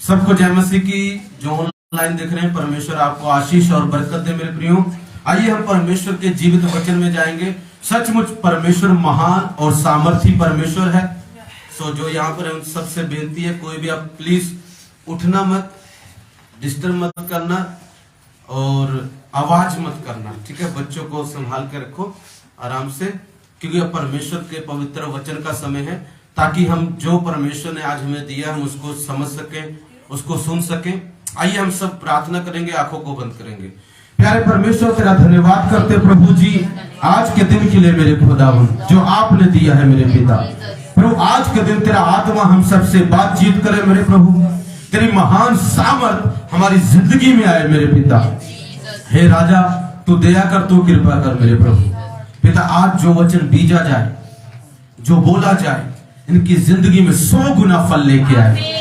सबको जय मसीह की। जो ऑनलाइन देख रहे हैं, परमेश्वर आपको आशीष और बरकत दे मेरे प्रियो। आइए हम परमेश्वर के जीवित वचन में जाएंगे। सचमुच परमेश्वर महान और सामर्थी परमेश्वर है। सो जो यहाँ पर है उन सबसे बेनती है, कोई भी आप प्लीज उठना मत, डिस्टर्ब मत करना और आवाज मत करना, ठीक है। बच्चों को संभाल के रखो आराम से, क्योंकि अब परमेश्वर के पवित्र वचन का समय है, ताकि हम जो परमेश्वर ने आज हमें दिया हम उसको समझ सकें, उसको सुन सकें। आइए हम सब प्रार्थना करेंगे, आंखों को बंद करेंगे। प्यारे परमेश्वर, तेरा धन्यवाद करते प्रभु जी आज के दिन के लिए मेरे खुदावन जो आपने दिया है मेरे पिता। प्रभु आज के दिन तेरा आत्मा हम सबसे बातचीत करे मेरे प्रभु, तेरी महान सामर्थ हमारी जिंदगी में आए मेरे पिता। हे राजा, तू दया कर, तू कृपा कर मेरे प्रभु पिता। आज जो वचन बीजा जाए, जो बोला जाए, इनकी जिंदगी में 100 गुना फल लेके आए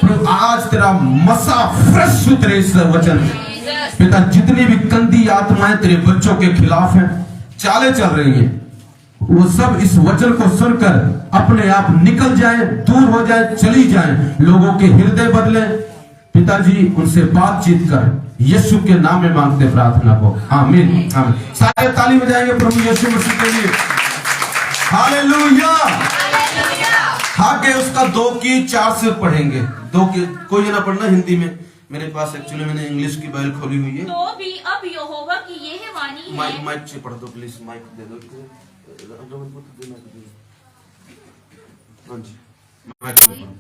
प्रभु। आज तेरा मसा फ्रेश उतरे इस वचन में पिता। जितनी भी गंदी आत्माएं तेरे बच्चों के खिलाफ हैं, चाले चल रही हैं, वो सब इस वचन को सुनकर अपने आप निकल जाएं, दूर हो जाएं, चली जाएं। लोगों के हृदय बदले पिताजी, उनसे बातचीत कर। यीशु के नाम में मांगते प्रार्थना को, आमीन आमीन। सारे ताली बजाएंगे प्रभु यीशु मसीह के लिए। हालेलुया। आगे उसका 2 की 4 से पढ़ेंगे। 2 की कोई ना पढ़ना हिंदी में, मेरे पास एक्चुअली मैंने इंग्लिश की बाइबल खोली हुई है। तो भी अब यहोवा की यह वाणी है। माइक से पढ़ दो प्लीज, माइक दे दो। हाँ जी, माइक से पढ़ो।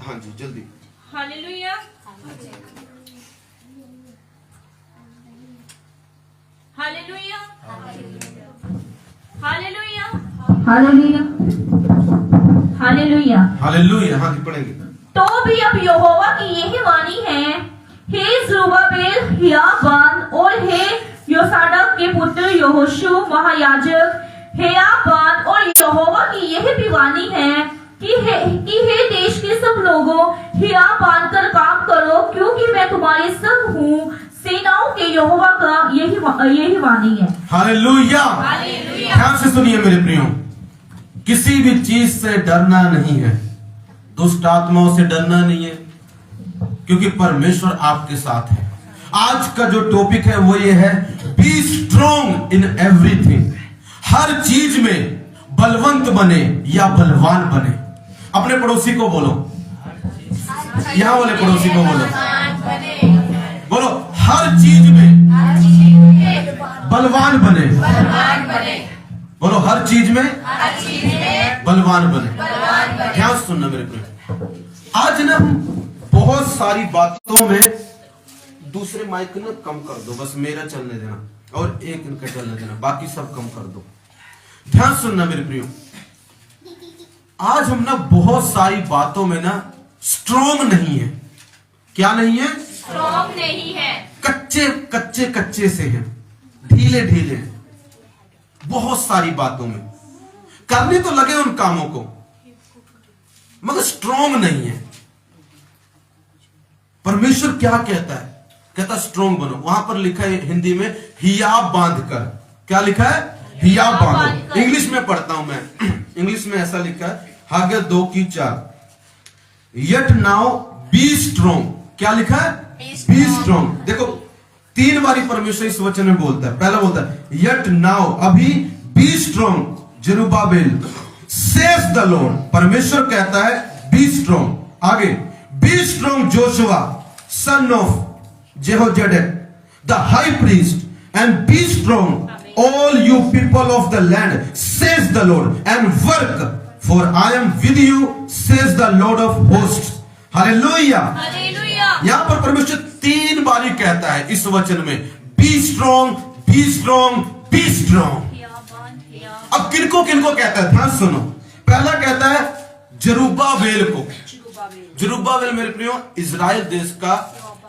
हाँ जी, जल्दी। Hallelujah. Hallelujah. Hallelujah. Hallelujah. Hallelujah. Hallelujah. हाँ जी, पढ़ेंगे। तो भी अब यहोवा की यही वाणी है, हे ज़रुब्बाबेल हियाबान और हे योसादाक के पुत्र यहोशू महायाजक हियाबान, और यहोवा की यही भी वाणी है कि हे देश के सब लोगों हियाबान कर काम करो, क्योंकि मैं तुम्हारे संग हूँ। सेनाओं के यहोवा का यही वाणी है। हालेलुया। ध्यान से सुनिए मेरे प्रियो, किसी भी चीज से डरना नहीं है, दुष्ट आत्माओं से डरना नहीं है, क्योंकि परमेश्वर आपके साथ है। आज का जो टॉपिक है वो ये है, बी स्ट्रॉन्ग इन एवरीथिंग। हर चीज में बलवंत बने या बलवान बने। अपने पड़ोसी को बोलो, यहां वाले पड़ोसी को बोलो, हर चीज में बलवान बने। बोलो, हर चीज में बलवान बने। ध्यान सुनना मेरे प्रिय, आज ना हम बहुत सारी बातों में, दूसरे माइक ना कम कर दो, बस मेरा चलने देना और एक इनका चलने देना, बाकी सब कम कर दो। ध्यान सुनना मेरे प्रियो, आज हम ना बहुत सारी बातों में ना स्ट्रॉन्ग नहीं है। क्या नहीं है? स्ट्रॉन्ग नहीं है। कच्चे से हैं, ढीले हैं। बहुत सारी बातों में करने तो लगे उन कामों को, मगर स्ट्रॉन्ग नहीं है। परमेश्वर क्या कहता है? कहता स्ट्रॉन्ग बनो। वहां पर लिखा है हिंदी में, हियाब बांध कर। क्या लिखा है? हियाब बांधो। इंग्लिश में पढ़ता हूं मैं, इंग्लिश में ऐसा लिखा है, हागे 2 की 4, यट नाउ बी स्ट्रॉन्ग। क्या लिखा है? Be strong. देखो 3 बारी परमेश्वर इस वचन में बोलता है। पहला बोलता है यट नाउ, अभी, be strong Zerubbabel says the Lord. परमेश्वर कहता है बी स्ट्रॉन्ग। आगे, be strong Joshua son of Jehozadak the high priest, and be strong all you people of the land says the Lord, and work for I am with you says the Lord of hosts. Hallelujah. यहां पर परमेश्वर 3 बारी कहता है इस वचन में, be strong, be strong, be strong. अब किनको कहता है? ध्यान सुनो। पहला कहता है ज़रुब्बाबेल को। ज़रुब्बाबेल मेरे प्रियो इजराइल देश का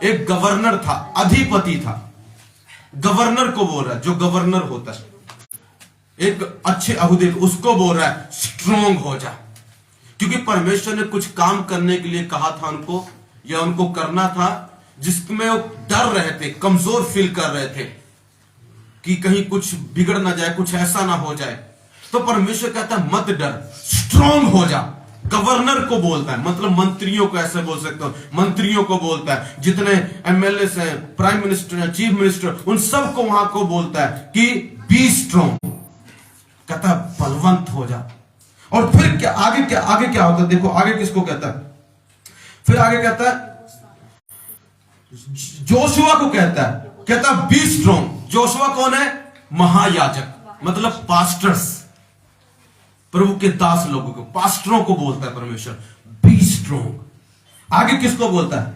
एक गवर्नर था, अधिपति था। गवर्नर को बोल रहा है, जो गवर्नर होता है एक अच्छे अहदे, उसको बोल रहा है स्ट्रॉन्ग हो जा, क्योंकि परमेश्वर ने कुछ काम करने के लिए कहा था उनको, या उनको करना था जिसमें वो डर रहे थे, कमजोर फील कर रहे थे कि कहीं कुछ बिगड़ ना जाए, कुछ ऐसा ना हो जाए। तो परमेश्वर कहता है मत डर, स्ट्रॉन्ग हो जा। गवर्नर को बोलता है, मतलब मंत्रियों को ऐसे बोल सकते हो, मंत्रियों को बोलता है, जितने एमएलए हैं, प्राइम मिनिस्टर हैं, चीफ मिनिस्टर, उन सबको वहां को बोलता है कि बी स्ट्रॉन्ग, कहता है बलवंत हो जा। और फिर क्या आगे क्या होता है, देखो आगे किसको कहता है, फिर आगे कहता है जोशुआ को कहता है बी स्ट्रॉन्ग। जोशुआ कौन है? महायाजक, मतलब पास्टर्स, प्रभु के दास लोगों को, पास्टरों को बोलता है परमेश्वर, बी स्ट्रॉन्ग। आगे किसको बोलता है?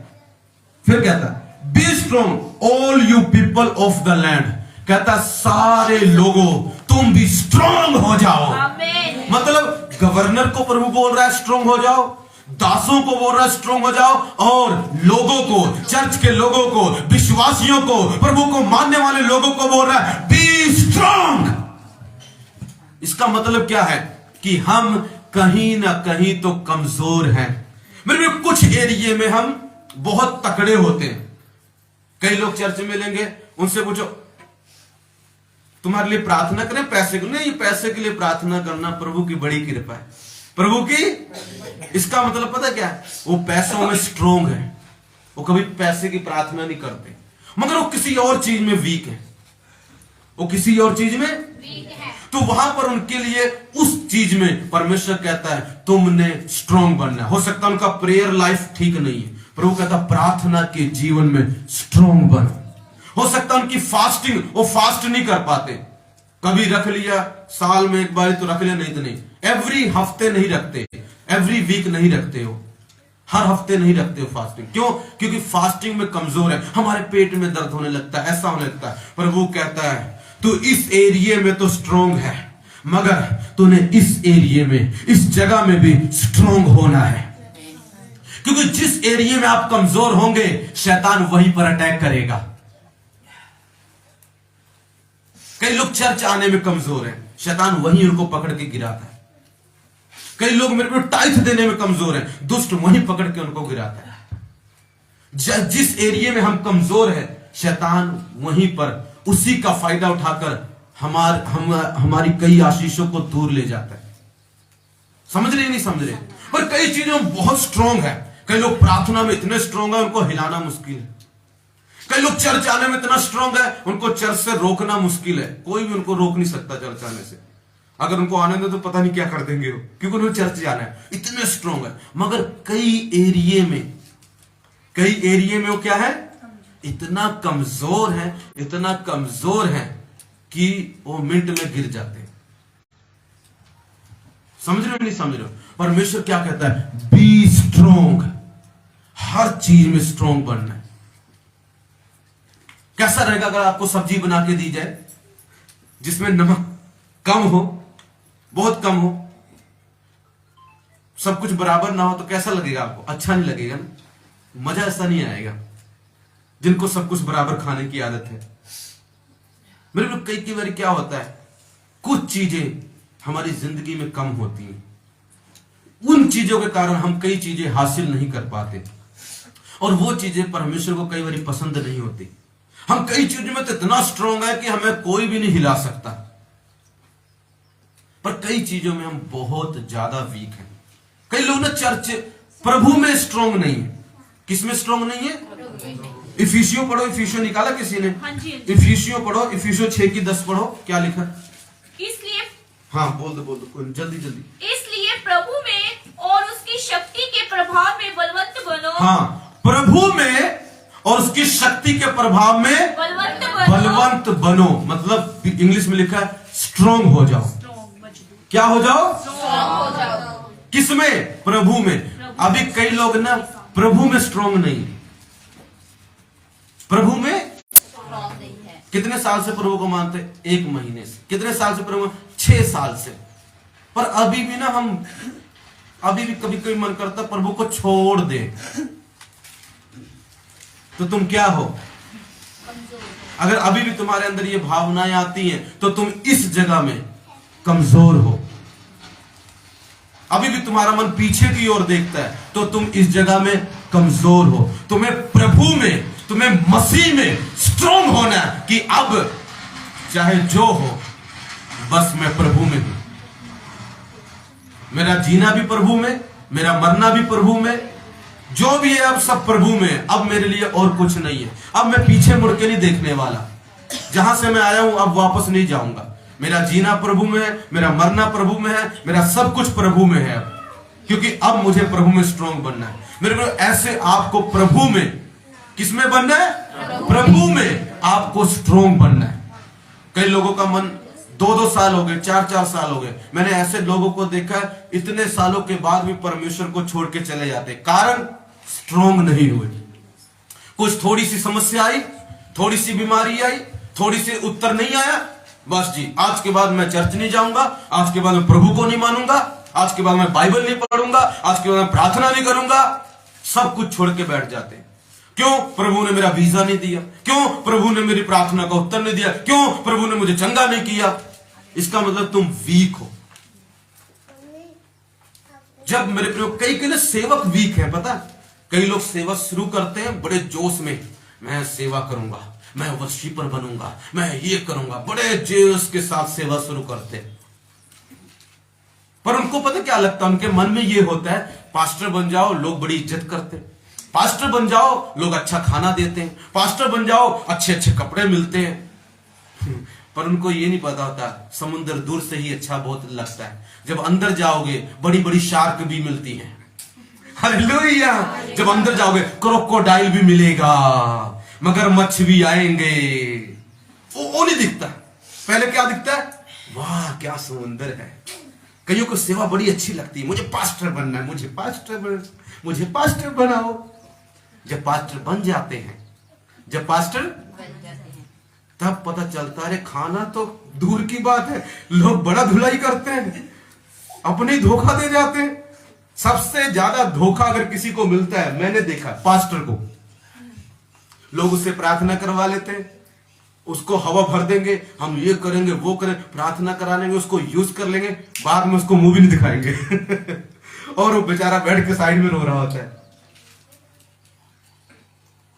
फिर कहता है be strong all you people of the land, कहता है सारे लोगों तुम भी स्ट्रॉन्ग हो जाओ। आमीन। मतलब गवर्नर को प्रभु बोल रहा है स्ट्रॉन्ग हो जाओ, दासों को बोल रहा है स्ट्रॉन्ग हो जाओ, और लोगों को, चर्च के लोगों को, विश्वासियों को, प्रभु को मानने वाले लोगों को बोल रहा है बी स्ट्रॉन्ग। इसका मतलब क्या है कि हम कहीं ना कहीं तो कमजोर हैं। मेरे कुछ एरिया में हम बहुत तकड़े होते हैं। कई लोग चर्च में मिलेंगे, उनसे पूछो तुम्हारे लिए प्रार्थना करें पैसे के लिए? नहीं, पैसे के लिए प्रार्थना करना प्रभु की बड़ी कृपा है, प्रभु की। इसका मतलब पता क्या है? वो पैसों में स्ट्रोंग है, वो कभी पैसे की प्रार्थना नहीं करते, मगर वो किसी और चीज में वीक है, वो किसी और चीज में वीक है। तो वहां पर उनके लिए उस चीज में परमेश्वर कहता है तुमने स्ट्रांग बनना है। हो सकता है उनका प्रेयर लाइफ ठीक नहीं है, प्रभु कहता प्रार्थना के जीवन में स्ट्रांग बनो। हो सकता है उनकी फास्टिंग, वो फास्ट नहीं कर पाते, कभी रख लिया साल में एक बार तो रख लिया, नहीं तो नहीं। एवरी हफ्ते नहीं रखते, एवरी वीक नहीं रखते हो, हर हफ्ते नहीं रखते हो फास्टिंग। क्यों? क्योंकि फास्टिंग में कमजोर है, हमारे पेट में दर्द होने लगता है, ऐसा होने लगता है। प्रभु कहता है तू इस एरिया में तो स्ट्रांग है, मगर तूने इस एरिया में, इस जगह में भी स्ट्रांग होना है, क्योंकि जिस एरिया में आप कमजोर होंगे शैतान वहीं पर अटैक करेगा। कई लोग चर्च आने में कमजोर हैं, शैतान वहीं उनको पकड़ के गिराता है। कई लोग मेरे को टाइथ देने में कमजोर हैं, दुष्ट वहीं पकड़ के उनको गिराता है। जिस एरिया में हम कमजोर हैं, शैतान वहीं पर उसी का फायदा उठाकर हमारी कई आशीषों को दूर ले जाता है। समझ रहे नहीं समझ रहे? पर कई चीजों में बहुत स्ट्रांग है। कई लोग प्रार्थना में इतने स्ट्रांग है उनको हिलाना मुश्किल है। कई लोग चर्च आने में इतना स्ट्रांग है उनको चर्च से रोकना मुश्किल है। कोई भी उनको रोक नहीं सकता चर्च आने से। अगर उनको आने दे तो पता नहीं क्या कर देंगे वो, क्योंकि उन्हें चर्च जाना है, इतने स्ट्रांग है। मगर कई एरिया में वो क्या है? इतना कमजोर है, इतना कमजोर है कि वो मिनट में गिर जाते हैं। समझ रहे हो नहीं समझ रहे हो? परमेश्वर क्या कहता है? बी स्ट्रांग, हर चीज में स्ट्रांग बनना है। कैसा रहेगा अगर आपको सब्जी बना के दी जाए जिसमें नमक कम हो, बहुत कम हो, सब कुछ बराबर ना हो, तो कैसा लगेगा आपको? अच्छा नहीं लगेगा ना, मजा ऐसा नहीं आएगा। जिनको सब कुछ बराबर खाने की आदत है। मेरे लोग कई बार क्या होता है, कुछ चीजें हमारी जिंदगी में कम होती हैं, उन चीजों के कारण हम कई चीजें हासिल नहीं कर पाते, और वो चीजें परमेश्वर को कई बार पसंद नहीं होती। हम कई चीजों में तो इतना स्ट्रांग है कि हमें कोई भी नहीं हिला सकता, पर कई चीजों में हम बहुत ज्यादा वीक हैं। कई लोग ना चर्च प्रभु में स्ट्रांग नहीं है। किस में स्ट्रांग नहीं है? इफिसियों पढ़ो, इफिसियों निकाला किसी ने? हाँ जी। इफिसियों पढ़ो, इफिसियों 6:10 पढ़ो, क्या लिखा? इसलिए, हाँ बोल दो जल्दी जल्दी। इसलिए प्रभु में और उसकी शक्ति के प्रभाव में बलवंत बनो। हाँ, प्रभु में और उसकी शक्ति के प्रभाव में बलवंत बनो, मतलब इंग्लिश में लिखा है स्ट्रांग हो जाओ। क्या हो जाओ? किसमें? प्रभु में। अभी कई लोग ना प्रभु में स्ट्रांग नहीं, प्रभु में कितने साल से प्रभु को मानते? 1 महीने से। कितने साल से प्रभु? 6 साल से। पर अभी भी ना हम अभी भी कभी कभी मन करता प्रभु को छोड़ दे, तो तुम क्या हो? अगर अभी भी तुम्हारे अंदर ये भावनाएं आती हैं तो तुम इस जगह में कमजोर हो। अभी भी तुम्हारा मन पीछे की ओर देखता है तो तुम इस जगह में कमजोर हो। तुम्हें प्रभु में, तुम्हें मसीह में स्ट्रांग होना है कि अब चाहे जो हो, बस मैं प्रभु में हूं। मेरा जीना भी प्रभु में, मेरा मरना भी प्रभु में, जो भी है अब सब प्रभु में है। अब मेरे लिए और कुछ नहीं है। अब मैं पीछे मुड़ के नहीं देखने वाला। जहां से मैं आया हूं अब वापस नहीं जाऊंगा। मेरा जीना प्रभु में है, मेरा मरना प्रभु में है, मेरा सब कुछ प्रभु में है अब, क्योंकि अब मुझे प्रभु में स्ट्रांग बनना है। मेरे को ऐसे आपको प्रभु में, किसमें बनना है? प्रभु में आपको स्ट्रांग बनना है। कई लोगों का मन 2-2 साल हो गए, 4-4 साल हो गए। मैंने ऐसे लोगों को देखा इतने सालों के बाद भी परमेश्वर को छोड़ के चले जाते, कारण स्ट्रांग नहीं हुए। कुछ थोड़ी सी समस्या आई, थोड़ी सी बीमारी आई, थोड़ी सी उत्तर नहीं आया, बस जी आज के बाद मैं चर्च नहीं जाऊंगा, आज के बाद मैं प्रभु को नहीं मानूंगा, आज के बाद मैं बाइबल नहीं पढ़ूंगा, आज के बाद मैं प्रार्थना नहीं करूंगा। सब कुछ छोड़ के बैठ जाते हैं। क्यों? प्रभु ने मेरा वीजा नहीं दिया, क्यों प्रभु ने मेरी प्रार्थना का उत्तर नहीं दिया, क्यों प्रभु ने मुझे चंगा नहीं किया। इसका मतलब तुम वीक हो। जब मेरे प्रियो कई सेवक वीक है, पता, कई लोग सेवा शुरू करते हैं बड़े जोश में, मैं सेवा करूंगा, मैं वर्शिपर बनूंगा, मैं ये करूंगा, बड़े जोश के साथ सेवा शुरू करते हैं। पर उनको पता क्या लगता है? उनके मन में ये होता है पास्टर बन जाओ लोग बड़ी इज्जत करते हैं, पास्टर बन जाओ लोग अच्छा खाना देते हैं, पास्टर बन जाओ अच्छे अच्छे कपड़े मिलते हैं। पर उनको ये नहीं पता होता समुद्र दूर से ही अच्छा बहुत लगता है, जब अंदर जाओगे बड़ी बड़ी शार्क भी मिलती हैं। हालेलुया! जब अंदर जाओगे क्रोकोडाइल भी मिलेगा, मगरमच्छ भी आएंगे। वो नहीं दिखता, पहले क्या दिखता है? वाह क्या समुद्र है। कईयों को सेवा बड़ी अच्छी लगती है, मुझे पास्टर बनना है, मुझे पास्टर बनाओ। जब पास्टर बन जाते हैं, जब पास्टर तब पता चलता है खाना तो दूर की बात है, लोग बड़ा धुलाई करते हैं, अपने ही धोखा दे जाते हैं। सबसे ज्यादा धोखा अगर किसी को मिलता है, मैंने देखा पास्टर को, लोग उससे प्रार्थना करवा लेते हैं, उसको हवा भर देंगे, हम ये करेंगे वो करें, प्रार्थना करा लेंगे, उसको यूज कर लेंगे, बाद में उसको मुंह भी नहीं दिखाएंगे और वो बेचारा बैठ के साइड में रो रहा होता है।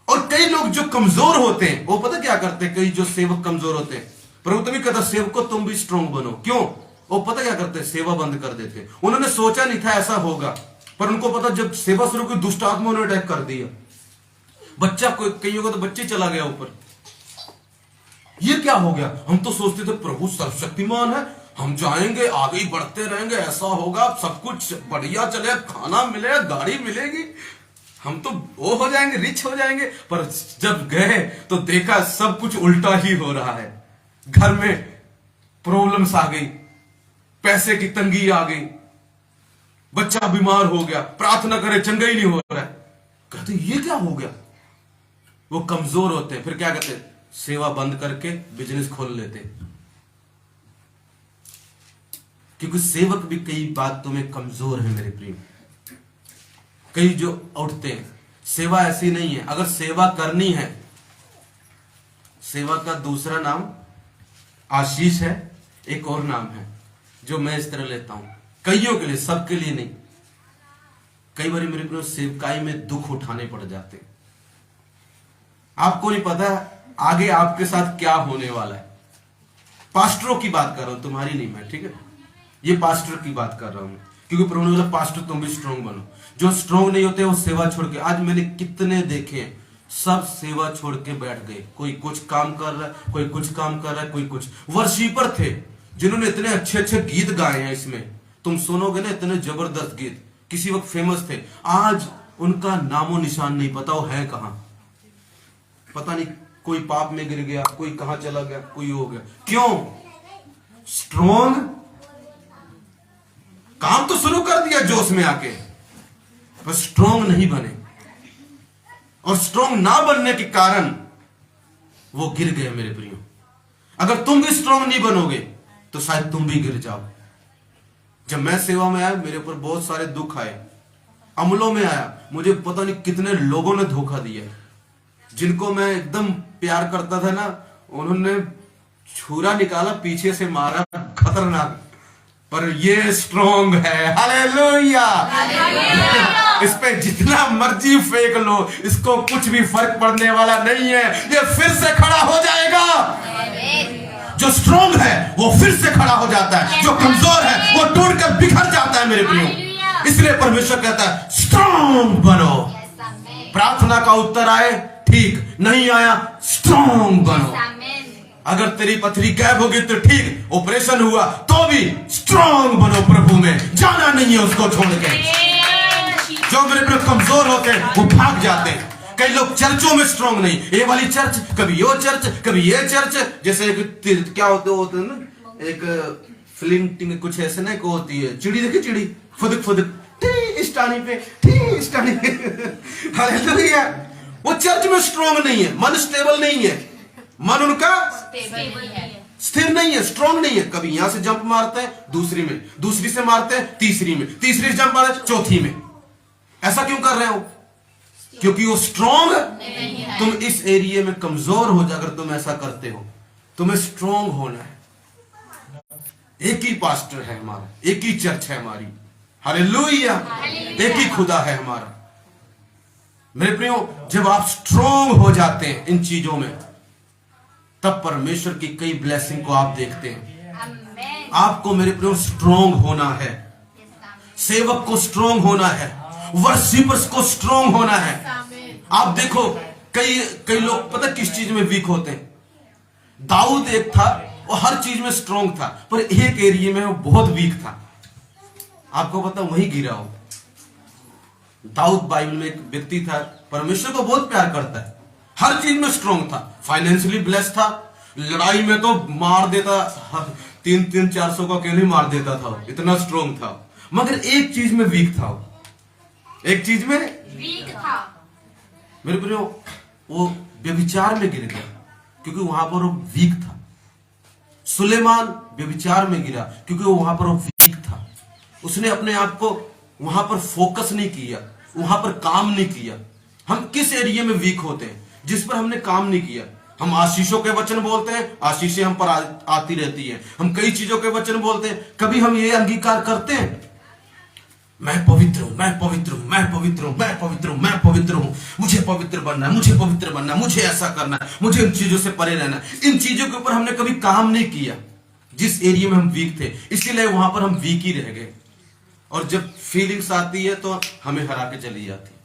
और कई लोग जो कमजोर होते हैं वो पता क्या करते हैं? कई जो सेवक कमजोर होते हैं, प्रभु तो भी कहता सेवकों तुम भी स्ट्रांग बनो। क्यों? वो पता क्या करते हैं? सेवा बंद कर देते हैं। उन्होंने सोचा नहीं था ऐसा होगा, पर उनको पता जब सेवा शुरू की दुष्ट आत्मा ने अटैक कर दिया। बच्चा कईयों का तो बच्चे चला गया ऊपर। ये क्या हो गया? हम तो सोचते थे प्रभु सर्वशक्तिमान है, हम जाएंगे आगे ही बढ़ते रहेंगे, ऐसा होगा सब कुछ बढ़िया चलेगा, खाना मिलेगा, गाड़ी मिलेगी, हम तो वो हो जाएंगे, रिच हो जाएंगे। पर जब गए तो देखा सब कुछ उल्टा ही हो रहा है। घर में प्रॉब्लम्स आ गई, पैसे की तंगी आ गई, बच्चा बीमार हो गया, प्रार्थना करे चंगा ही नहीं हो रहा है। कहते ये क्या हो गया? वो कमजोर होते हैं, फिर क्या कहते हैं? सेवा बंद करके बिजनेस खोल लेते हैं। क्योंकि सेवक भी कई बातों में कमजोर है मेरे प्रिय। कई जो उठते हैं, सेवा ऐसी नहीं है। अगर सेवा करनी है, सेवा का दूसरा नाम आशीष है, एक और नाम है जो मैं इस तरह लेता हूं, कईयों के लिए, सबके लिए नहीं। कई बार मेरे प्रिय सेवकाई में दुख उठाने पड़ जाते हैं। आपको नहीं पता आगे आपके साथ क्या होने वाला है। पास्टरों की बात कर रहा हूं, तुम्हारी नहीं मैं, ठीक है? ये पास्टर की बात कर रहा हूं, क्योंकि प्रभु ने बोला पास्टर तुम भी स्ट्रांग बनो। जो स्ट्रांग नहीं होते वो सेवा छोड़ के, आज मैंने कितने देखे सब सेवा छोड़ के बैठ गए। कोई कुछ काम कर रहा है, कोई कुछ काम कर रहा है, कोई कुछ। वर्शिपर थे जिन्होंने इतने अच्छे अच्छे गीत गाए हैं, इसमें तुम सुनोगे ना, इतने जबरदस्त गीत, किसी वक्त फेमस थे, आज उनका नामो निशान नहीं पता वो है कहां। पता नहीं, कोई पाप में गिर गया, कोई कहां चला गया, कोई हो गया। क्यों? स्ट्रांग काम तो शुरू कर दिया जोश में आके, पर स्ट्रांग नहीं बने। और स्ट्रांग ना बनने के कारण वो गिर गए मेरे प्रियो। अगर तुम भी स्ट्रांग नहीं बनोगे तो शायद तुम भी गिर जाओ। जब मैं सेवा में आया, मेरे ऊपर बहुत सारे दुख आए, अमलों में आया, मुझे पता नहीं कितने लोगों ने धोखा दिया। जिनको मैं एकदम प्यार करता था ना, उन्होंने छुरा निकाला, पीछे से मारा, खतरनाक। पर ये स्ट्रांग है। हालेलुया! इस पे जितना मर्जी फेंक लो, इसको कुछ भी फर्क पड़ने वाला नहीं है। ये फिर से खड़ा हो जाएगा। जो स्ट्रांग है वो फिर से खड़ा हो जाता है, जो कमजोर है वो टूट कर बिखर जाता है मेरे प्रियो। इसलिए परमेश्वर कहता है स्ट्रांग बनो। प्रार्थना का उत्तर आए ठीक, नहीं आया स्ट्रांग बनो। अगर तेरी पथरी गैप होगी तो ठीक, ऑपरेशन हुआ तो भी स्ट्रांग बनो प्रभु में, जाना नहीं है उसको छोड़ के। जो मेरे पे कमजोर होते हैं वो भाग जाते हैं। कई लोग चर्चों में स्ट्रांग नहीं, ये वाली चर्च, कभी वो चर्च, कभी ये चर्च, जैसे एक क्या होते हैं ना, एक फ्लिंटिंग कुछ ऐसे ना को होती है, चिड़ी देखी चिड़ी, फुदक फुदक स्टानी पे स्टानी पे। हालेलुया। वो चर्च में स्ट्रांग नहीं है, मन स्टेबल नहीं है, मन उनका स्थिर नहीं है, स्ट्रांग नहीं है। कभी यहां से जंप मारते हैं दूसरी में, दूसरी से मारते हैं तीसरी में, तीसरी से जंप मारते हैं चौथी में। ऐसा क्यों कर रहे हो? क्योंकि वो स्ट्रांग, तुम इस एरिया में कमजोर हो जाए। अगर तुम ऐसा करते हो, तुम्हें स्ट्रांग होना है। एक ही पास्टर है हमारा, एक ही चर्च है हमारी, हालेलुया, एक ही खुदा है हमारा। मेरे प्रियो, जब आप स्ट्रांग हो जाते हैं इन चीजों में, तब परमेश्वर की कई ब्लेसिंग को आप देखते हैं। आपको मेरे प्रियो स्ट्रांग होना है, सेवक को स्ट्रांग होना है, वर्शिपर्स को स्ट्रांग होना है। आप देखो कई लोग पता किस चीज में वीक होते हैं। दाऊद एक था, वो हर चीज में स्ट्रांग था, पर एक एरिया में वो बहुत वीक था। आपको पता वहीं गिरा हो। दाऊद बाइबल में एक व्यक्ति था, परमेश्वर को बहुत प्यार करता है, हर चीज में स्ट्रांग था, फाइनेंशियली ब्लेस्ड था, लड़ाई में तो मार देता, 300-400 को अकेले मार देता था, इतना स्ट्रांग था। मगर एक चीज में वीक था, एक चीज में वीक था। मेरे प्रियो, वो व्यभिचार में गिर गया क्योंकि वहां पर वो वीक था। सुलेमान व्यभिचार में गिरा क्योंकि वो वहां पर वो वीक था। उसने अपने आप को वहां पर फोकस नहीं किया, वहां पर काम नहीं किया। हम किस एरिया में वीक होते हैं? जिस पर हमने काम नहीं किया। हम आशीषों के वचन बोलते हैं, आशीषें हम पर आती रहती है। हम कई चीजों के वचन बोलते हैं, कभी हम ये अंगीकार करते हैं, मैं पवित्र हूं, मैं पवित्र हूं, मैं पवित्र हूं, मैं पवित्र हूं, मैं पवित्र हूं, मुझे पवित्र बनना है, मुझे पवित्र बनना है, मुझे ऐसा करना है, मुझे इन चीजों से परे रहना है। इन चीजों के ऊपर हमने कभी काम नहीं किया, जिस एरिया में हम वीक थे, इसीलिए वहां पर हम वीक ही रह गए। और जब फीलिंग्स आती है तो हमें हरा के चली जाती है।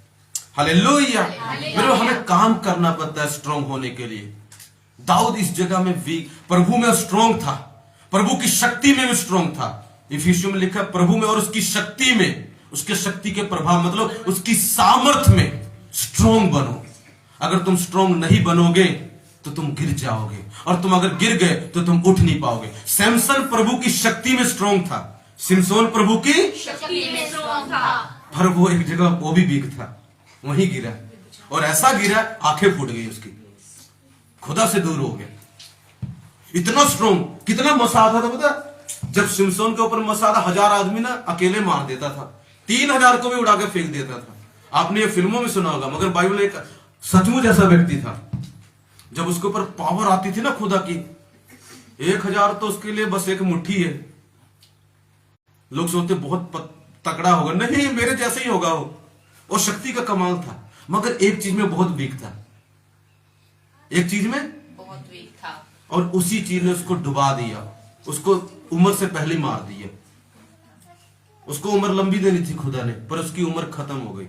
हालेलुया। मेरे हमें काम करना पड़ता है स्ट्रांग होने के लिए। दाऊद इस जगह में वीक, प्रभु में स्ट्रांग था, प्रभु की शक्ति में भी स्ट्रांग था। इफिसियों में लिखा प्रभु में और उसकी शक्ति में, उसके शक्ति के प्रभाव मतलब उसकी सामर्थ में स्ट्रांग बनो। अगर तुम स्ट्रांग नहीं बनोगे तो तुम गिर जाओगे, और तुम अगर गिर गए तो तुम उठ नहीं पाओगे। सैमसन प्रभु की शक्ति में स्ट्रांग था, सिमसोन प्रभु की शक्ति में स्ट्रांग था, पर वो एक जगह वो भी वीक था, वहीं गिरा, और ऐसा गिरा आंखें फूट गई उसकी, खुदा से दूर हो गया। इतना स्ट्रांग, कितना मसा था पता? जब सिमसोन के ऊपर मसा था, 1000 आदमी ना अकेले मार देता था, 3000 को भी उड़ा के फेंक देता था। आपने ये फिल्मों में सुना होगा, मगर बाइबल एक सचमुच ऐसा व्यक्ति था। जब उसके ऊपर पावर आती थी ना खुदा की, 1000 तो उसके लिए बस एक मुट्ठी है। लोग सोचते बहुत तगड़ा होगा, नहीं मेरे जैसे ही होगा वो शक्ति का कमाल था। मगर एक चीज में बहुत वीक था, एक चीज में बहुत वीक था, और उसी चीज ने उसको डुबा दिया, उसको उम्र से पहले मार दिया। उसको उम्र लंबी देनी थी खुदा ने, पर उसकी उम्र खत्म हो गई,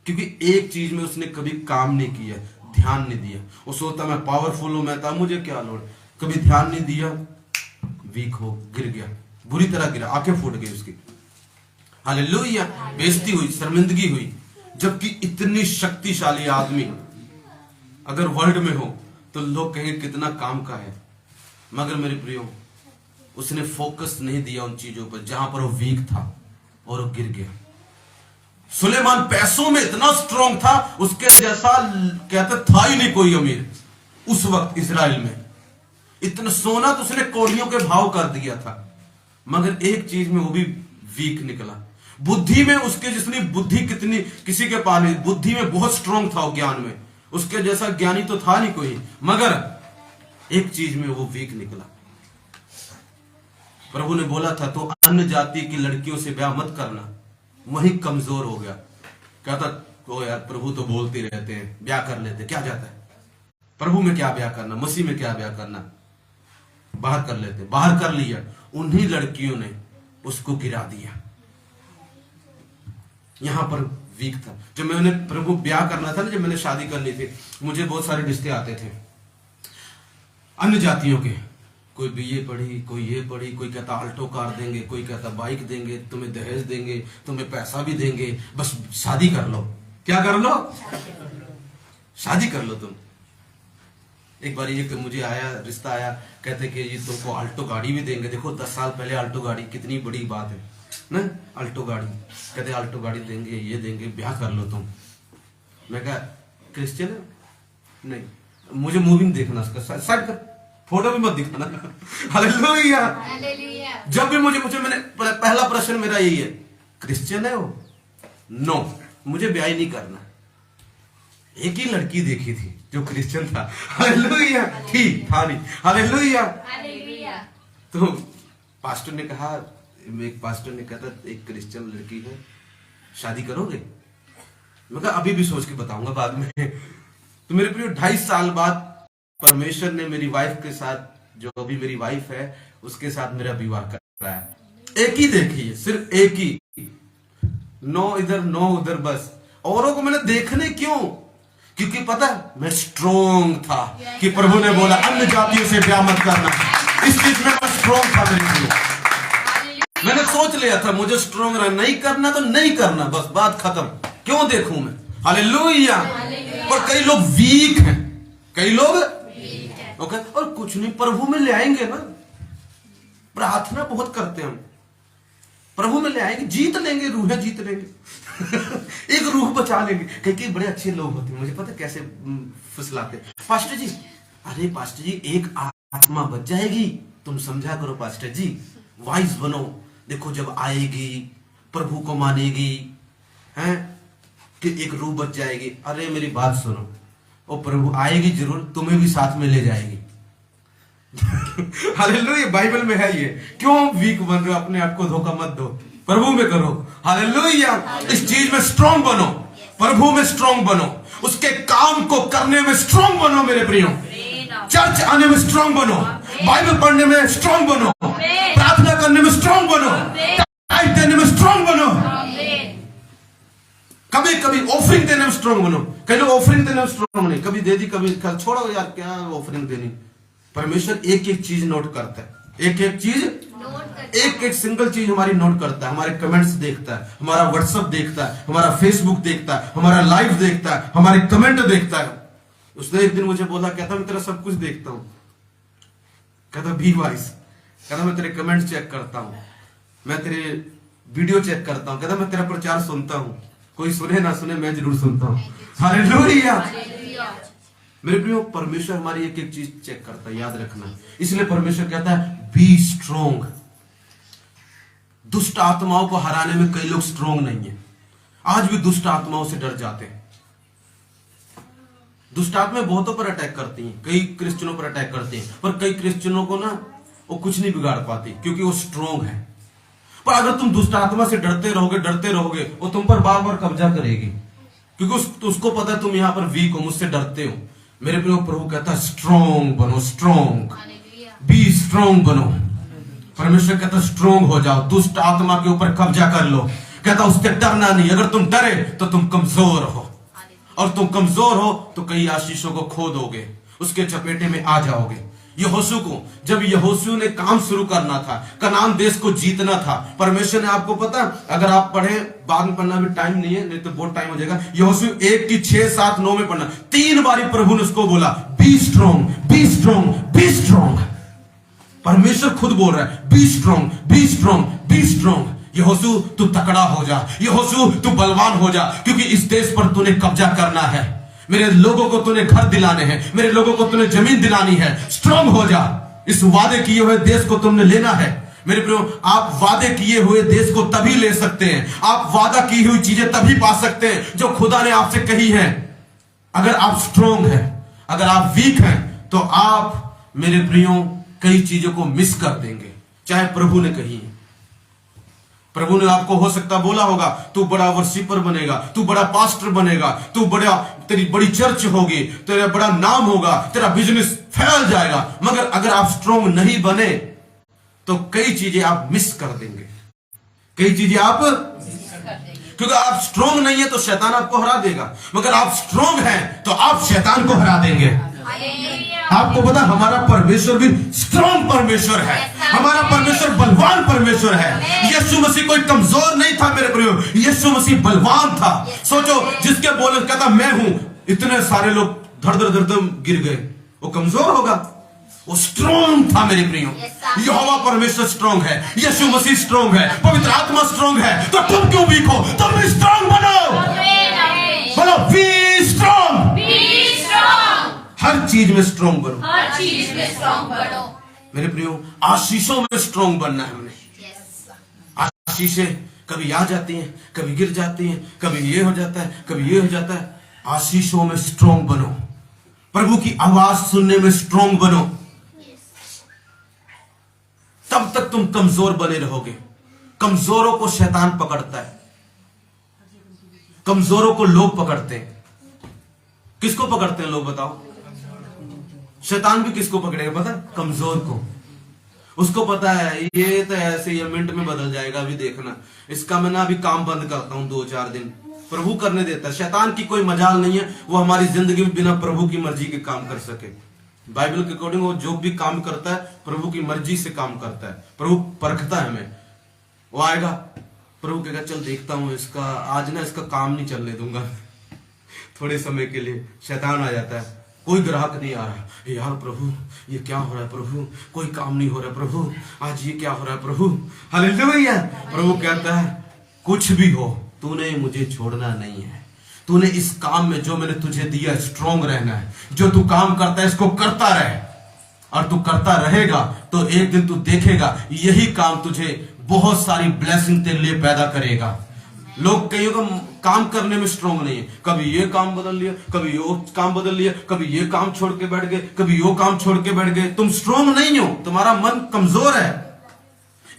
क्योंकि एक चीज में उसने कभी काम नहीं किया, ध्यान नहीं दिया। वो सोचता मैं पावरफुल हूं, मैं था, मुझे क्या लोड़, कभी ध्यान नहीं दिया, वीक हो, गिर गया, बुरी तरह गिरा, आंखें फूट गई उसकी। हालेलुया। बेइज्जती हुई, शर्मिंदगी हुई। जबकि इतनी शक्तिशाली आदमी अगर वर्ल्ड में हो तो लोग कहेंगे कितना काम का है, मगर मेरे प्रियो उसने फोकस नहीं दिया उन चीजों पर जहां पर वो वीक था, और वो गिर गया। सुलेमान पैसों में इतना स्ट्रांग था, उसके जैसा कहते था ही नहीं कोई अमीर उस वक्त इजराइल में। इतना सोना तो उसने कौड़ियों के भाव कर दिया था, मगर एक चीज में वो भी वीक निकला। बुद्धि में उसके जितनी बुद्धि कितनी किसी के पास नहीं, बुद्धि में बहुत स्ट्रांग था, ज्ञान में उसके जैसा ज्ञानी तो था नहीं कोई, मगर एक चीज में वो वीक निकला। प्रभु ने बोला था तो अन्य जाति की लड़कियों से ब्याह मत करना, वही कमजोर हो गया। कहता ओ यार प्रभु तो बोलते रहते हैं, ब्याह कर लेते, क्या जाता है, प्रभु में क्या ब्याह करना, मसीह में क्या ब्याह करना, बाहर कर लेते, बाहर कर लिया। उन्हीं लड़कियों ने उसको गिरा दिया। यहाँ पर वीक था। जब मैंने प्रभु ब्याह करना था ना, जब मैंने शादी करनी थी, मुझे बहुत सारे रिश्ते आते थे अन्य जातियों के। कोई बीए पढ़ी, कोई ये पढ़ी, कोई कहता अल्टो कार देंगे, कोई कहता बाइक देंगे, तुम्हें दहेज देंगे, तुम्हें पैसा भी देंगे, बस शादी कर लो। क्या कर लो? शादी कर लो तुम। एक बार ये मुझे आया, रिश्ता आया, कहते कि ये तुमको अल्टो गाड़ी भी देंगे। देखो 10 साल पहले अल्टो गाड़ी कितनी बड़ी बात है ना, अल्टो गाड़ी। कहते अल्टो गाड़ी देंगे, ये देंगे, ब्याह कर लो तुम। मैं कहा क्रिश्चियन है? नहीं, मुझे मूवी देखना उसका, साइड कर, फोटो भी मत दिखाना। हालेलुया। जब भी मुझे मैंने पहला प्रश्न मेरा यही है, क्रिश्चियन है वो? नो, मुझे ब्याह नहीं करना। एक ही लड़की देखी थी जो क्रिश्चियन था। हालेलुया। ठीक था नहीं। हालेलुया। तो पास्टर ने कहा, एक पास्टर ने कहा एक क्रिश्चियन लड़की है, शादी करोगे? मैं कहा अभी भी सोच के बताऊंगा बाद में। तो मेरे प्रिय 2.5 साल बाद परमेश्वर ने मेरी वाइफ के साथ, जो अभी मेरी वाइफ है, उसके साथ मेरा विवाह कराया। एक ही देखी है, सिर्फ एक ही, नो इधर नो उधर, बस। औरों को मैंने देखने क्यों? क्योंकि पता मैं स्ट्रोंग था कि प्रभु ने बोला अन्य जातियों से ब्याह मत करना। इस चीज में मैं स्ट्रोंग था मेरे लिए। मैंने सोच लिया था मुझे स्ट्रोंग रहना, नहीं करना तो नहीं करना, बस बात खत्म। क्यों देखूं मैं? हालेलुया। और कई लोग वीक हैं, कई लोग ओके, और कुछ नहीं, प्रभु में ले आएंगे ना। प्रार्थना बहुत करते हैं हम, प्रभु में ले आएंगे, जीत लेंगे, रूहें जीत लेंगे। एक रूह बचा लेंगे। कई बड़े अच्छे लोग होते हैं, मुझे पता कैसे फुसलाते, पास्टर जी, अरे पास्टर जी एक आत्मा बच जाएगी, तुम समझा करो पास्टर जी, वाइज बनो। देखो जब आएगी प्रभु को मानेगी, हैं कि एक रूह बच जाएगी। अरे मेरी बात सुनो, वो प्रभु आएगी जरूर, तुम्हें भी साथ में ले जाएगी। हालेलुया। बाइबल में है ये। क्यों वीक बन रहे हो? अपने आप को धोखा मत दो, प्रभु में करो। हालेलुया। इस चीज में स्ट्रांग बनो, प्रभु में स्ट्रांग बनो, उसके काम को करने में स्ट्रांग बनो मेरे प्रियो। चर्च आने में स्ट्रांग बनो, बाइबल पढ़ने में स्ट्रांग बनो, प्रार्थना करने में स्ट्रांग बनो, टाइम देने में स्ट्रांग बनो, कभी कभी ऑफरिंग देने में स्ट्रांग बनो। कई लोग ऑफरिंग देने में स्ट्रांग नहीं, कभी दे दी कभी छोड़ो यार, क्या ऑफरिंग देनी। परमेश्वर एक एक चीज नोट करता है, एक एक चीज, एक एक सिंगल चीज हमारी नोट करता है। हमारे कमेंट्स देखता है, हमारा व्हाट्सएप देखता है, हमारा फेसबुक देखता है, हमारा लाइव देखता है, हमारे कमेंट देखता है। उसने एक दिन मुझे बोला, कहता मैं तेरा सब कुछ देखता हूं, कहता बी वाइस, कहता मैं तेरे कमेंट चेक करता हूं, मैं तेरे वीडियो चेक करता हूं, कहता मैं तेरा प्रचार सुनता हूं, कोई सुने ना सुने मैं जरूर सुनता हूं। हालेलुया। मेरे प्रियो, परमेश्वर हमारी एक एक चीज चेक करता है, याद रखना। इसलिए परमेश्वर कहता है बी स्ट्रोंग। दुष्ट आत्माओं को हराने में कई लोग स्ट्रोंग नहीं है, आज भी दुष्ट आत्माओं से डर जाते हैं। दुष्ट आत्माएं बहुतों पर अटैक करती हैं, कई क्रिश्चियनों पर अटैक करती हैं, पर कई क्रिश्चियनों को ना वो कुछ नहीं बिगाड़ पाती, क्योंकि वो स्ट्रोंग है। पर अगर तुम दुष्ट आत्मा से डरते रहोगे, वो तुम पर बार बार कब्जा करेगी, क्योंकि उसको पता है तुम यहां पर वीक हो, मुझसे डरते हो। मेरे प्रिय, प्रभु कहता है स्ट्रोंग बनो, स्ट्रोंग, बी स्ट्रोंग बनो। परमेश्वर कहता स्ट्रोंग हो जाओ, दुष्ट आत्मा के ऊपर कब्जा कर लो। कहता उससे डरना नहीं, अगर तुम डरे तो तुम कमजोर हो, और तुम कमजोर हो तो कई आशीषों को खो दोगे, उसके चपेटे में आ जाओगे। यहोशू को, जब यहोशू ने काम शुरू करना था, कनान देश को जीतना था, परमेश्वर ने, आपको पता, अगर आप पढ़े, बाद में पढ़ना भी टाइम नहीं है, नहीं तो बहुत टाइम हो जाएगा। यहोशू 1 की 6, 7, 9 में पढ़ना, 3 बारी प्रभु ने उसको बोला be strong, be strong, be strong. परमेश्वर खुद बोल रहा है be strong, be strong, be strong. यहोशू तू तकड़ा हो जा, यहोशू तू बलवान हो जा, क्योंकि इस देश पर तूने कब्जा करना है। मेरे लोगों को तूने घर दिलाने हैं, मेरे लोगों को तूने जमीन दिलानी है। स्ट्रांग हो जा, इस वादे किए हुए देश को तुमने लेना है। मेरे प्रियो, आप वादे किए हुए देश को तभी ले सकते हैं, आप वादा की हुई चीजें तभी पा सकते हैं जो खुदा ने आपसे कही है। अगर आप स्ट्रांग हैं, अगर आप वीक हैं, तो आप मेरे प्रियो कई चीजों को मिस कर देंगे, चाहे प्रभु ने कही है। प्रभु ने आपको हो सकता बोला होगा तू बड़ा वर्शिपर बनेगा, तू बड़ा पास्टर बनेगा, तू बड़ा, तेरी बड़ी चर्च होगी, तेरा बड़ा नाम होगा, तेरा बिजनेस फैल जाएगा। मगर अगर आप स्ट्रांग नहीं बने तो कई चीजें आप मिस कर देंगे, कई चीजें आप, क्योंकि आप स्ट्रोंग नहीं है तो शैतान आपको हरा देगा, मगर आप स्ट्रोंग हैं तो आप शैतान को हरा देंगे। आपको पता हमारा परमेश्वर भी स्ट्रॉन्ग परमेश्वर है, हमारा परमेश्वर बलवान परमेश्वर है। यीशु मसीह कोई कमजोर नहीं था मेरे प्रियो, यीशु मसीह बलवान था। सोचो जिसके बोले कहता मैं हूं, इतने सारे लोग धड़ धड़ धड़ धड़ गिर गए, वो कमजोर होगा? वो स्ट्रॉन्ग था मेरे प्रियो। यहोवा परमेश्वर स्ट्रॉन्ग है, यीशु मसीह स्ट्रॉन्ग है, पवित्र आत्मा स्ट्रॉन्ग है, तो तुम क्यों वीक हो? तुम भी स्ट्रॉन्ग बनो, बोलो बी स्ट्रॉन्ग। हर चीज में स्ट्रॉन्ग बनो, हर चीज में स्ट्रॉन्ग बनो। मेरे प्रियो आशीषों में स्ट्रॉन्ग बनना है हमने। आशीषें कभी आ जाती हैं, कभी गिर जाती हैं, कभी ये हो जाता है, कभी ये हो जाता है। आशीषों में स्ट्रॉन्ग बनो, प्रभु की आवाज सुनने में स्ट्रॉन्ग बनो, तब तक तुम कमजोर बने रहोगे। कमजोरों को शैतान पकड़ता है, कमजोरों को लोग पकड़ते हैं। किसको पकड़ते हैं लोग बताओ? शैतान भी किसको पकड़ेगा पता? कमजोर को। उसको पता है ये तो ऐसे ही मिनट में बदल जाएगा, अभी देखना इसका मैं ना अभी काम बंद करता हूं 2-4 दिन, प्रभु करने देता है। शैतान की कोई मजाल नहीं है वो हमारी जिंदगी में बिना प्रभु की मर्जी के काम कर सके। बाइबल के अकॉर्डिंग वो जो भी काम करता है प्रभु की मर्जी से काम करता है। प्रभु परखता है हमें, वो आएगा प्रभु कहेगा चल देखता हूं इसका, आज ना इसका काम नहीं चलने दूंगा थोड़े समय के लिए। शैतान आ जाता है, कोई ग्राहक नहीं आ रहा, यार प्रभु ये क्या हो रहा है प्रभु, कोई काम नहीं हो रहा प्रभु, आज ये क्या हो रहा है प्रभु। हालेलुया। प्रभु कहता है कुछ भी हो तूने मुझे छोड़ना नहीं है, तूने इस काम में जो मैंने तुझे दिया स्ट्रॉन्ग रहना है। जो तू काम करता है इसको करता रहे, और तू करता रहेगा तो एक दिन तू देखेगा यही काम तुझे बहुत सारी ब्लेसिंग तेरे लिए पैदा करेगा। लोग कईयों का काम करने में स्ट्रॉन्ग नहीं है, कभी ये काम बदल लिया, कभी वो काम बदल लिया, कभी ये काम छोड़ के बैठ गए, कभी वो काम छोड़ के बैठ गए। तुम स्ट्रॉन्ग नहीं हो, तुम्हारा मन कमजोर है।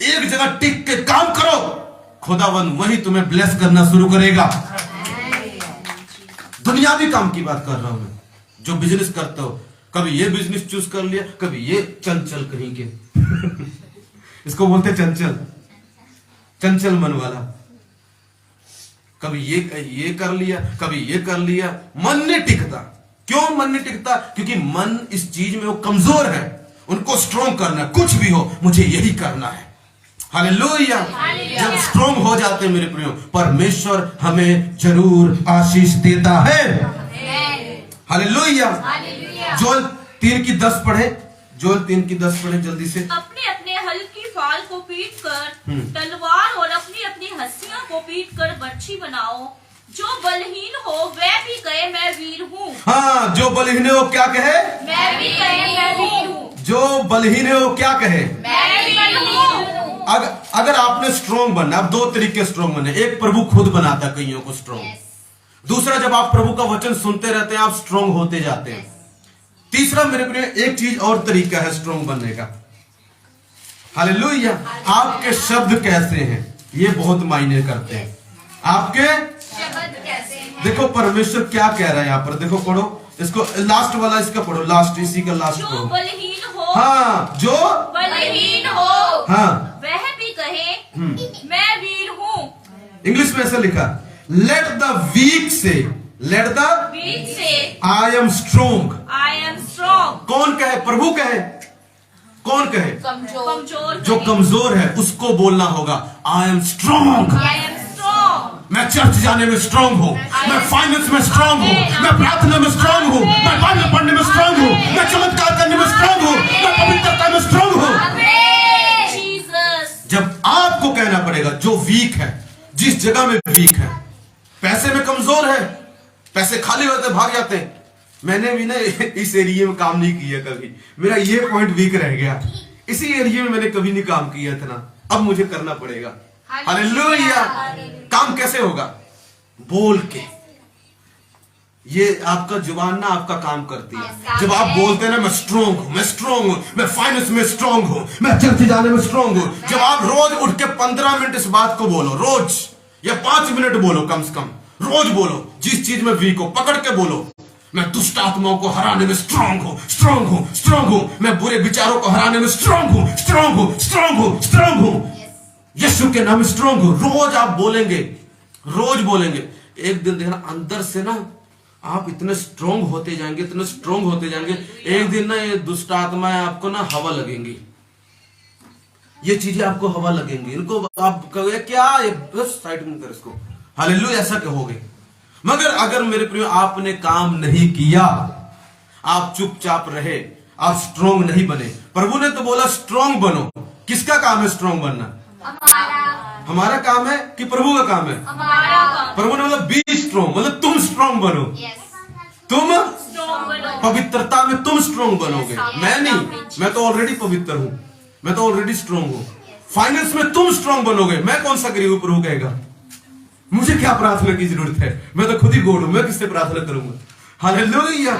एक जगह टिक के काम करो, खुदावन वही तुम्हें ब्लेस करना शुरू करेगा। दुनियावी काम की बात कर रहा हूं मैं, जो बिजनेस करते हो, कभी ये बिजनेस चूज कर लिया, कभी ये चंचल कहीं के इसको बोलते चंचल, चंचल मन वाला। कभी ये कर लिया, कभी ये कर लिया, मन नहीं टिकता। क्यों मन नहीं टिकता? क्योंकि मन इस चीज में वो कमजोर है। उनको स्ट्रॉन्ग करना, कुछ भी हो मुझे यही करना है। हालेलुया। जब स्ट्रॉन्ग हो जाते हैं मेरे प्रियो, परमेश्वर हमें जरूर आशीष देता है। हालेलुया। जोएल 3:10 पढ़े, जोएल 3:10 पढ़े जल्दी से। अपने अपने हल की फाल को पीट कर तलवार और अपनी अपनी हस्तियों को पीट कर बर्छी बनाओ। जो बलहीन हो वह भी कहे मैं वीर हूँ। हाँ, जो बलहीन है वो क्या कहे? मैं भी कहे मैं वीर हूँ। जो बलहीन है वो क्या कहे? मैं भी वीर हूँ। अगर आपने स्ट्रॉन्ग बनना, आप 2 तरीके स्ट्रॉन्ग बने। एक, प्रभु खुद बनाता है कईयों को स्ट्रॉन्ग। दूसरा, जब आप प्रभु का वचन सुनते रहते हैं आप स्ट्रॉन्ग होते जाते हैं। तीसरा मेरे प्रिय एक चीज और तरीका है स्ट्रॉन्ग बनने का। हालेलुया। आपके शब्द कैसे हैं ये बहुत मायने करते हैं। आपके शब्द कैसे हैं? देखो परमेश्वर क्या कह रहा है यहाँ पर, देखो पढ़ो इसको, लास्ट वाला इसका पढ़ो, लास्ट इसी का लास्ट जो पढ़ो। बलहीन हो, हाँ, जो बलहीन हो हाँ वह भी कहे मैं वीर हूँ। इंग्लिश में ऐसा लिखा, लेट द वीक से, लेट द वीक से I am strong. I am strong. कौन कहे? प्रभु कहे। कौन कहे? कमजोर जो कमजोर है उसको बोलना होगा I am strong. I am strong. मैं चर्च जाने में स्ट्रांग हूँ, मैं फाइनेंस में स्ट्रांग हूँ, मैं प्रार्थना में स्ट्रांग हूँ, मैं बाइबल पढ़ने में स्ट्रांग हूँ, मैं चमत्कार करने में स्ट्रांग हूँ, मैं पवित्रता में स्ट्रांग हूँ। जब आपको कहना पड़ेगा जो वीक है, जिस जगह में वीक है, पैसे में कमजोर है, पैसे खाली होते भाग जाते हैं। मैंने भी ना इस एरिया में काम नहीं किया कभी, मेरा ये पॉइंट वीक रह गया, इसी एरिया में मैंने कभी नहीं काम किया था ना, अब मुझे करना पड़ेगा। हालेलुया। काम कैसे होगा? बोल के। ये आपका जुबान ना आपका काम करती है। जब आप बोलते हैं ना मैं स्ट्रांग हूं, मैं स्ट्रांग हूं, मैं फाइनेंस में स्ट्रांग हूं, मैं चर्च जाने में स्ट्रांग हूं, जब आप रोज उठ के 15 मिनट इस बात को बोलो, रोज या 5 मिनट बोलो, कम से कम रोज बोलो, जिस चीज में वीक हो पकड़ के बोलो, मैं दुष्ट आत्माओं को हराने में स्ट्रांग हूं, स्ट्रांग हूं, स्ट्रांग हूं, मैं बुरे विचारों को हराने में स्ट्रांग हूं, स्ट्रांग हूं, स्ट्रांग हूं, स्ट्रांग हूं, यीशु के नाम में स्ट्रांग हूं। रोज आप बोलेंगे, रोज बोलेंगे। एक दिन देखना अंदर से ना आप इतने स्ट्रोंग होते जाएंगे, इतने स्ट्रोंग होते जाएंगे। एक दिन ना ये दुष्ट आत्माएं आपको ना हवा लगेंगी, ये चीजें आपको हवा लगेंगी, इनको आप कहोगे क्या ये, बस साइड में कर इसको, हालेलुया, ऐसा कहोगे। मगर अगर मेरे प्रियो आपने काम नहीं किया, आप चुपचाप रहे, आप स्ट्रोंग नहीं बने। प्रभु ने तो बोला स्ट्रोंग बनो। किसका काम है स्ट्रोंग बनना? हमारा काम है कि प्रभु का काम है? प्रभु ने बोला बी स्ट्रोंग, मतलब तुम स्ट्रोंग बनो। तुम पवित्रता में तुम स्ट्रोंग बनोगे, मैं नहीं, मैं तो ऑलरेडी पवित्र हूं, मैं तो ऑलरेडी स्ट्रोंग हूं। फाइनेंस में तुम स्ट्रोंग बनोगे, मैं कौन सा गरीब? प्रभु कहेगा मुझे क्या प्रार्थना की जरूरत है, मैं तो खुद ही गोड़ हूं, मैं किससे प्रार्थना करूंगा? हालेलुया।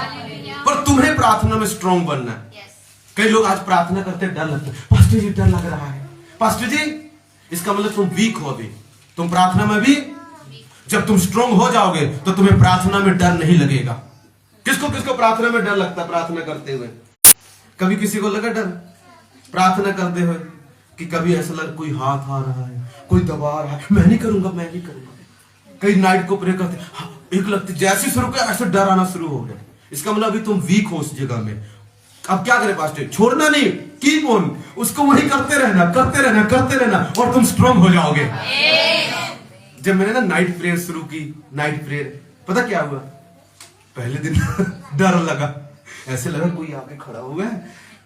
पर तुम्हें प्रार्थना में स्ट्रोंग बनना है। कई लोग आज प्रार्थना करते डर लगता है, पास्टर जी डर लग रहा है। पास्टर जी इसका मतलब तुम वीक हो अभी, तुम प्रार्थना में भी। जब तुम स्ट्रोंग हो जाओगे तो तुम्हें प्रार्थना में डर नहीं लगेगा। किसको किसको प्रार्थना में डर लगता है? प्रार्थना करते हुए कभी किसी को लगा डर प्रार्थना करते हुए कि कभी ऐसा लग कोई हाथ आ रहा है, कोई दबा रहा है, मैं नहीं करूंगा, मैं नहीं करूंगा। कई नाइट को प्रे करते, एक लगती जैसे शुरू किया ऐसे डर आना शुरू हो गया। इसका मतलब अभी तुम वीक हो उस जगह में। अब क्या करे पास्टर? छोड़ना नहीं, कीप ऑन, उसको वही करते रहना, करते रहना, करते रहना, और तुम स्ट्रांग हो जाओगे। जब मैंने ना नाइट प्रेयर शुरू की, नाइट प्रेयर, पता क्या हुआ? पहले दिन डर लगा, ऐसे लगा कोई आके खड़ा हुआ है,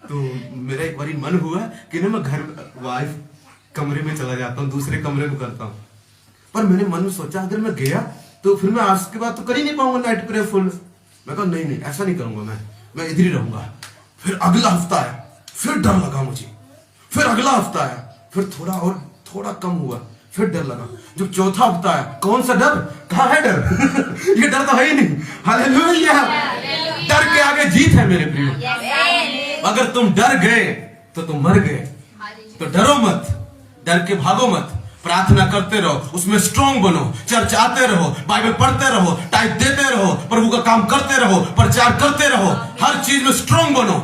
तो मेरा एक बारी मन हुआ कि ना मैं घर वाइफ कमरे में चला जाता हूँ, दूसरे कमरे में करता हूँ। पर मैंने मन में सोचा अगर मैं गया तो फिर मैं आज के बाद तो कर ही नहीं पाऊंगा नाइट प्रेयर फुल। मैं कहा नहीं ऐसा नहीं करूंगा, मैं इधर ही रहूंगा। फिर अगला हफ्ता आया, फिर डर लगा मुझे। फिर अगला हफ्ता आया, फिर थोड़ा कम हुआ, फिर डर लगा। जब चौथा हफ्ता आया, कौन सा डर? कहाँ है डर? ये डर तो है ही नहीं। हालेलुया। डर के आगे जीत है मेरे प्रियो। अगर तुम डर गए तो तुम मर गए। तो डरो मत, डर के भागो मत, प्रार्थना करते रहो, उसमें स्ट्रांग बनो, चर्च आते रहो, बाइबल पढ़ते रहो, टाइप देते रहो, प्रभु का काम करते रहो, प्रचार करते रहो, हर चीज में स्ट्रांग बनो।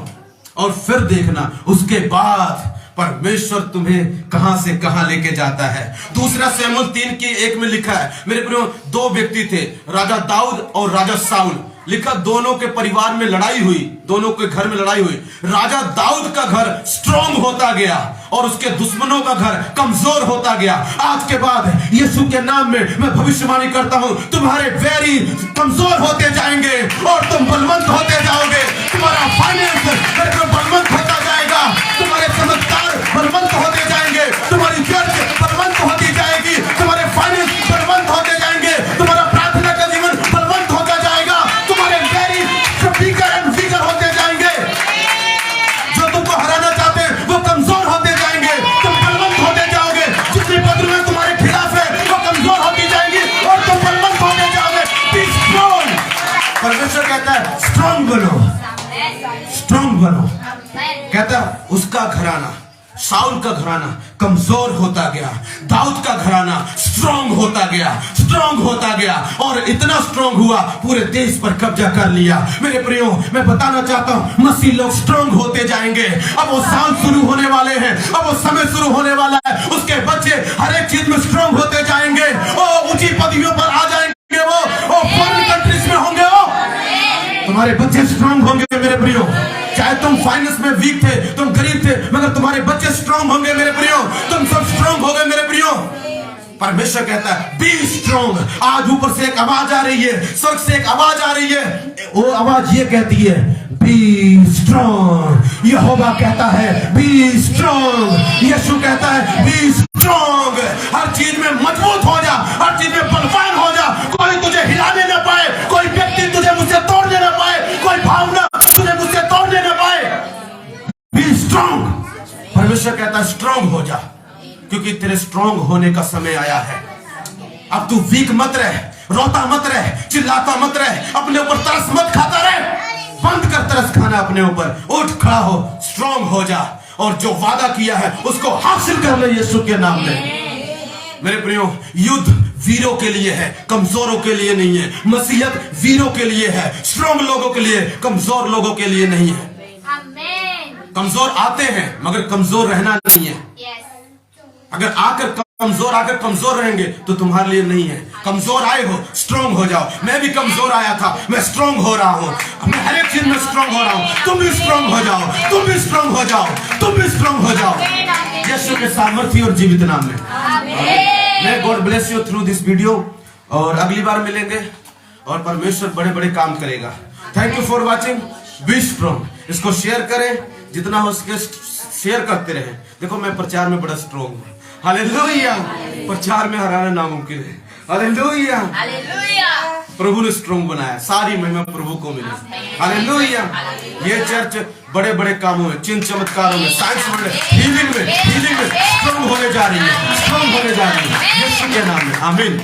और फिर देखना उसके बाद परमेश्वर तुम्हें कहां से कहां लेके जाता है। दूसरा शमूएल 3:1 में लिखा है मेरे प्रियो, दो व्यक्ति थे, राजा दाऊद और राजा शाऊल। लिखा दोनों के परिवार में लड़ाई हुई, दोनों के घर में लड़ाई हुई। राजा दाऊद का घर स्ट्रांग होता गया और उसके दुश्मनों का घर कमजोर होता गया। आज के बाद यीशु के नाम में मैं भविष्यवाणी करता हूं, तुम्हारे वैरी कमजोर होते जाएंगे और तुम बलवंत होते जाओगे। तुम्हारा फाइनेंस बलवंत होता जाएगा, तुम्हारे चमत्कार बलवंत होते जाएंगे, तुम्हारी चर्च बलवंत होती जाएगी, तुम्हारे फाइनेंस बलवंत होते जाएंगे, तुम्हारा प्रार्थना का जीवन बलवंत होता जाएगा, तुम्हारे वैरी स्पीकर एंड फिगर होते जाएंगे। जो तुमको हराना चाहते हैं वो कमजोर होते जाएंगे, तुम बलवंत होते जाओगे। जितनी बदलुएं तुम्हारे खिलाफ है वो कमजोर होती जाएंगी और तुम बलवंत होते जाओगे। B strong. परमेश्वर कहता है स्ट्रांग बनो, स्ट्रांग बनो। कहता उसका घराना, शाऊल का घराना कमजोर होता गया, दाऊद का घराना स्ट्रांग होता गया, स्ट्रांग होता गया और इतना स्ट्रांग हुआ पूरे देश पर कब्जा कर लिया। मेरे प्रियो मैं बताना चाहता हूं मसीह लोग स्ट्रांग होते जाएंगे। अब वो साल शुरू होने वाले हैं, अब वो समय शुरू होने वाला है, उसके बच्चे हर एक चीज में स्ट्रांग होते जाएंगे, वो ऊंची पदवियों पर आ जाएंगे, वो फॉरेन कंट्रीज में होंगे, वो तुम्हारे बच्चे स्ट्रांग होंगे मेरे प्रियो। चाहे तुम फाइनेंस में वीक थे, तुम गरीब थे, मगर तुम्हारे बच्चे स्ट्रांग होंगे मेरे प्रियो, तुम सब स्ट्रांग होगे मेरे प्रियो। परमेश्वर कहता है बी स्ट्रांग। आज ऊपर से एक आवाज आ रही है, स्वर्ग से एक आवाज आ रही है, वो आवाज ये कहती है बी स्ट्रांग। यहोवा कहता है बी स्ट्रांग। यीशु कहता है बी स्ट्रांग। हर चीज में मजबूत हो जा, हर चीज में बलवान हो जा, कोई तुझे हिलाने ना पाए, कोई व्यक्ति तुझे मुझसे तोड़ने ना पाए, कोई भावना तुझे मुझसे तोड़ने ना पाए। B strong. परमेश्वर कहता है स्ट्रांग हो जा, क्योंकि तेरे स्ट्रांग होने का समय आया है। अब तू वीक मत रह, रोता मत रह, चिल्लाता मत रह, अपने ऊपर तरस मत खाता रह। बंद कर तरस खाना अपने ऊपर, उठ खड़ा हो, स्ट्रांग हो जा और जो वादा किया है उसको हासिल कर ले यीशु के नाम में। मेरे प्रियो युद्ध वीरों के लिए है, कमजोरों के लिए नहीं है। मसीहत वीरों के लिए है, स्ट्रांग लोगों के लिए, कमजोर लोगों के लिए नहीं है। कमजोर आते हैं मगर कमजोर रहना नहीं है। अगर आकर कमजोर आकर कमजोर रहेंगे तो तुम्हारे लिए नहीं है। कमजोर आए हो, स्ट्रांग हो जाओ। मैं भी कमजोर आया था, मैं स्ट्रांग हो रहा हूँ। मैं हर एक चीज में स्ट्रांग हो रहा हूँ। तुम भी स्ट्रांग हो जाओ, तुम भी स्ट्रांग हो जाओ, तुम भी स्ट्रांग हो जाओ यीशु के सामर्थ्य और जीवित नाम में। मैं God bless you through this video. और अगली बार मिलेंगे और परमेश्वर बड़े बड़े काम करेगा। Thank you for watching. B strong. इसको शेयर करें, जितना हो सके शेयर करते रहे। देखो मैं प्रचार में बड़ा स्ट्रांग हूँ। हालेलुया। प्रचार में हराना नामुमकिन है। हालेलुया। हालेलुया। प्रभु ने स्ट्रांग बनाया, सारी महिमा प्रभु को मिले। हालेलुया। ये चर्च बड़े बड़े कामों में, चिन्ह चमत्कारों में, साइंस में, हीलिंग में स्ट्रांग होने जा रही है, स्ट्रांग होने जा रही है यीशु के नाम में। आमीन।